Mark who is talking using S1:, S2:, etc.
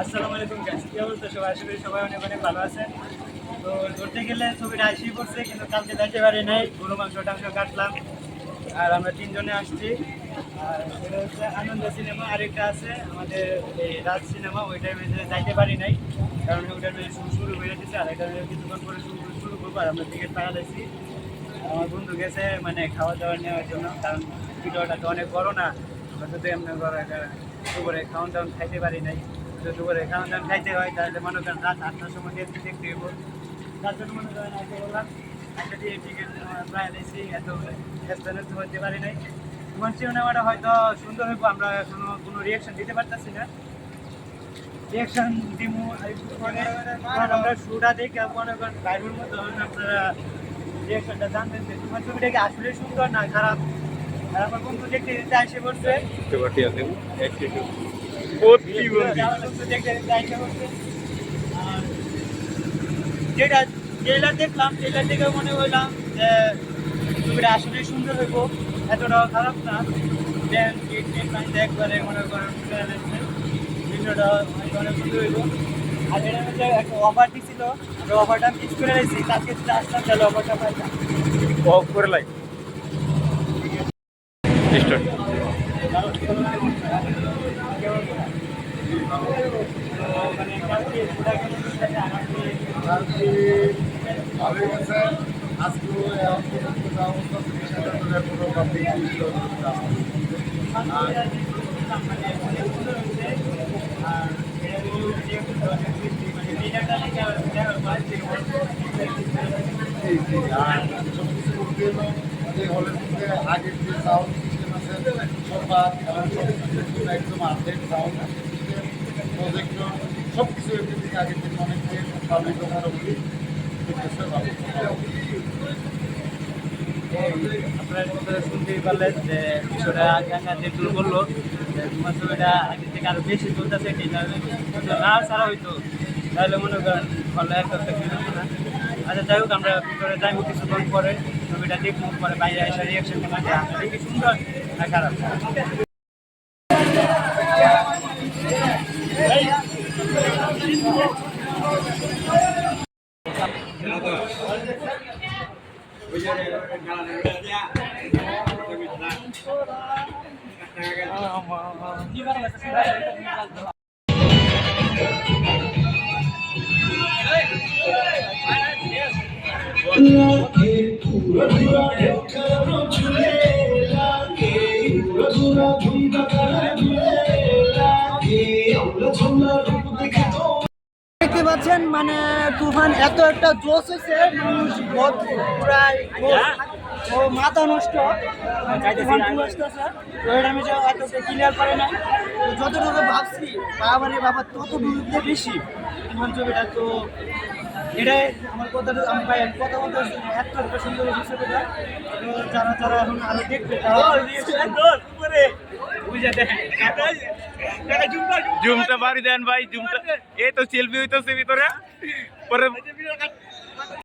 S1: আসসালামু আলাইকুম গাইস, কি অবস্থা সবাই? আশা করি সবাই অনেক অনেক ভালো আছেন। তো ধরতে গেলে ছবিটা আসি পড়ছে, কিন্তু কালকে যাইতে পারি নাই। গরু মাংস টাংস কাটলাম আর আমরা তিনজনে আসছি। আর এটা হচ্ছে আনন্দ সিনেমা, আরেকটা আছে আমাদের এই রাজ সিনেমা, ওইটার মধ্যে যাইতে পারি নাই কারণ ওইটার মধ্যে শুরু হয়ে যেতেছে। আর এটা কিছুক্ষণ পরে শুরু করবো আর আমরা টিকিট পাওয়া যাচ্ছি। আমার বন্ধু গেছে মানে খাওয়া দাওয়া নেওয়ার জন্য, কারণ ভিডিওটা তো অনেক বড় না। যদি এমনি দুপুরে খাওয়ান দাওয়ান খাইতে পারি নাই, যদি দুপুরে খাওয়ান দাওয়ান খাইতে হয় তাহলে মনে করেন রাত 8টার সময় দেখতে হইব। তার জন্য মনে করেন আগে বললাম একটা দিয়ে টিকিট প্রায় নিয়েছি, এত ব্যস্ত হতে পারি নাই। তোমার সিনেমাটা হয়তো সুন্দর হইব, আমরা কোনো রিয়াকশন দিতে পারতেছি না। রিয়াকশন দিব একটু পরে, কারণ আমরা শুটা দেখে মনে করেন বাইরের মতো আপনারা রিয়াকশনটা জানবেন যে তোমার ছবিটা কি আসলে সুন্দর না খারাপ। আর আমার বন্ধু দেখতে দেখতে আসে বলছে যেটা ট্রেলার দেখলাম, ট্রেলার দেখে মনে করলাম যে ছবিটা আসলে সুন্দর হইব, এতটাও খারাপ না। দেন একবারে মনে করেন ভিডিওটা অনেক সুন্দর হইব। আর এটার মধ্যে একটা অফার দিছিল, আমরা অফারটা মিস করে রয়েছি। কালকে যদি আসলাম তাহলে অফারটা পাইতাম।
S2: অফ করে লাই স্টার্ট।
S3: ভালোই গেছে আজকে অবস্থা কোনো পাবলিক সবকিছু করতে হলো যে হলের মধ্যে আগের যে সাউন্ড সিস্টেম আছে সোফা এবং সবকিছু একদম আপডেট সাউন্ড সিস্টেম প্রজেক্টর সব কিছু এভরিথিং আগের থেকে অনেকটাই পাবলিক মোটামুটি
S1: আপনারা শুনতেই পারলেন যে বিষয়টা আগে দূর করলো যে তোমার ছবিটা আগের থেকে আরো বেশি চলতেছে। না ছাড়া হইতো তাহলে মনে করেন ভালো একটা না। আচ্ছা যাই হোক, আমরা ভিতরে যাইব কিছুক্ষণ পরে, ছবিটা দেখবো, পরে বাইরে এসে রিয়াকশন করবো যে আসলে কি সুন্দর না খারাপ। দেখতে পাচ্ছেন মানে তুফান এত একটা জোশ হয়েছে, মানুষ পুরাই ও মাথা নষ্ট। তুফান আসতেছে তো এটা আমি এত ক্লিয়ার করে নাই, যতটুকু ভাবছি বাবারে বাবা ততটুকু বেশি তুফান ছবিটা। তো এটাই আমার কথাটা, আমি ভাই কথা বলতে এত সুন্দর ছবিটা। তো যারা যারা এখন আরো দেখবে
S2: জুমটা বাড়ি দেন ভাই, জুমটা এই তো সেলফি হইতেছে ভিতরে পরে